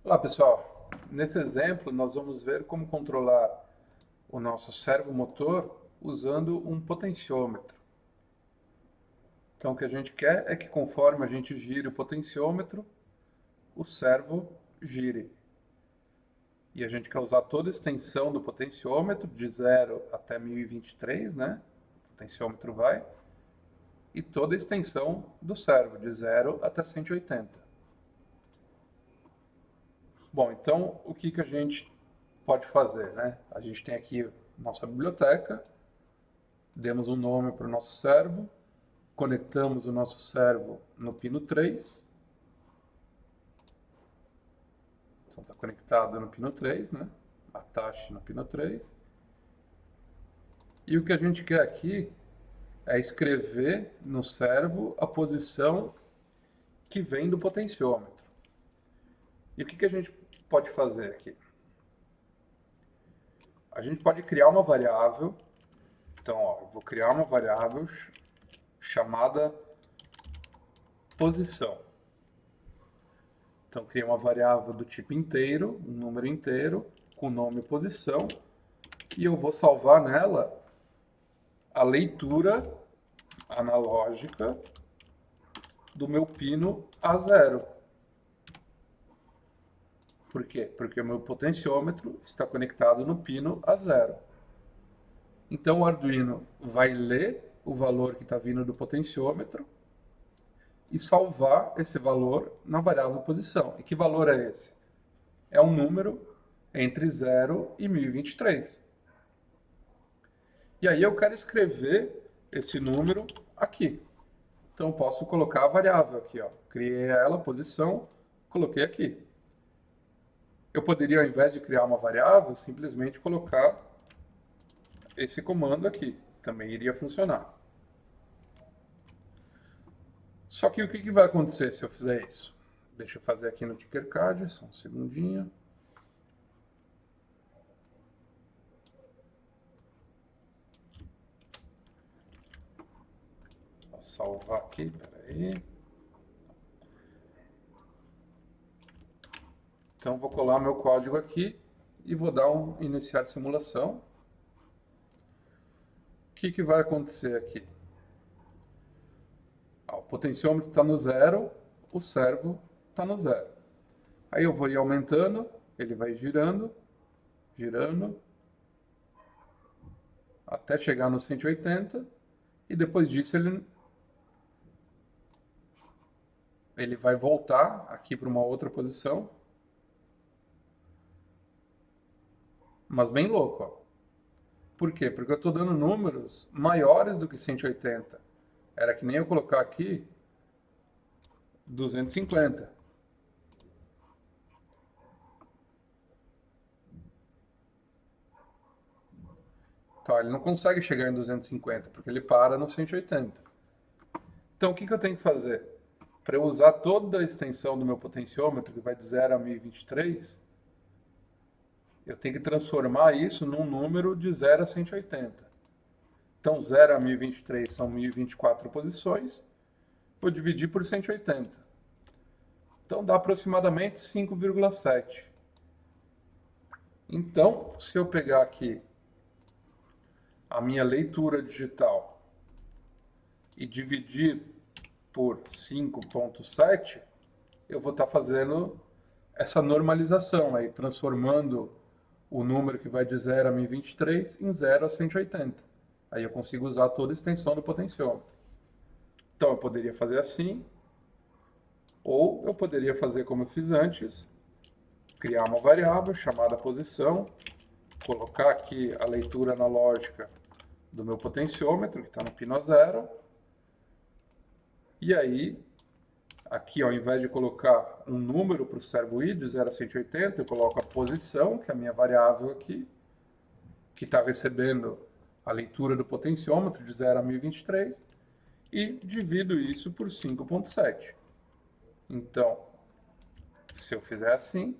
Olá pessoal, nesse exemplo nós vamos ver como controlar o nosso servomotor usando um potenciômetro. Então o que a gente quer é que conforme a gente gire o potenciômetro, o servo gire. E a gente quer usar toda a extensão do potenciômetro, de 0 até 1023, né? O potenciômetro vai. E toda a extensão do servo, de 0 até 180. Bom, então o que a gente pode fazer, né? A gente tem aqui nossa biblioteca, demos um nome para o nosso servo, conectamos o nosso servo no pino 3. Então está conectado no pino 3, né? Atache no pino 3. E o que a gente quer aqui é escrever no servo a posição que vem do potenciômetro. E o que a gente pode fazer aqui? A gente pode criar uma variável. Então, ó, eu vou criar uma variável chamada posição. Então, criei uma variável do tipo inteiro, um número inteiro, com nome e posição, e eu vou salvar nela a leitura analógica do meu pino A0. Por quê? Porque o meu potenciômetro está conectado no pino A0. Então, o Arduino vai ler o valor que está vindo do potenciômetro e salvar esse valor na variável posição. E que valor é esse? É um número entre 0 e 1023. E aí eu quero escrever esse número aqui. Então eu posso colocar a variável aqui, ó. Criei ela, posição, coloquei aqui. Eu poderia, ao invés de criar uma variável, simplesmente colocar esse comando aqui. Também iria funcionar. Só que o que vai acontecer se eu fizer isso? Deixa eu fazer aqui no Tinkercad, só um segundinho. Vou salvar aqui, peraí. Então vou colar meu código aqui e vou dar um iniciar simulação. O que vai acontecer aqui? O potenciômetro está no 0, o servo está no 0. Aí eu vou ir aumentando, ele vai girando, girando, até chegar no 180, e depois disso ele vai voltar aqui para uma outra posição, mas bem louco, ó. Por quê? Porque eu estou dando números maiores do que 180. Era que nem eu colocar aqui 250. Então, ele não consegue chegar em 250, porque ele para no 180. Então, o que eu tenho que fazer? Para eu usar toda a extensão do meu potenciômetro, que vai de 0 a 1023, eu tenho que transformar isso num número de 0 a 180. Então, 0 a 1023 são 1024 posições. Vou dividir por 180. Então, dá aproximadamente 5,7. Então, se eu pegar aqui a minha leitura digital e dividir por 5,7, eu vou estar fazendo essa normalização aí, transformando o número que vai de 0 a 1023 em 0 a 180. Aí eu consigo usar toda a extensão do potenciômetro. Então eu poderia fazer assim, ou eu poderia fazer como eu fiz antes, criar uma variável chamada posição, colocar aqui a leitura analógica do meu potenciômetro, que está no pino 0, e aí, aqui ao invés de colocar um número para o servo ir de 0 a 180, eu coloco a posição, que é a minha variável aqui, que está recebendo a leitura do potenciômetro de 0 a 1023, e divido isso por 5,7. Então, se eu fizer assim,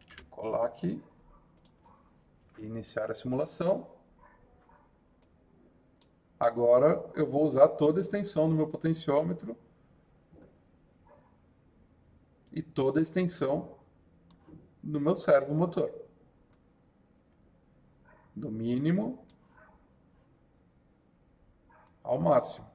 deixa eu colar aqui, e iniciar a simulação. Agora eu vou usar toda a extensão do meu potenciômetro e toda a extensão do meu servo motor. Do mínimo ao máximo.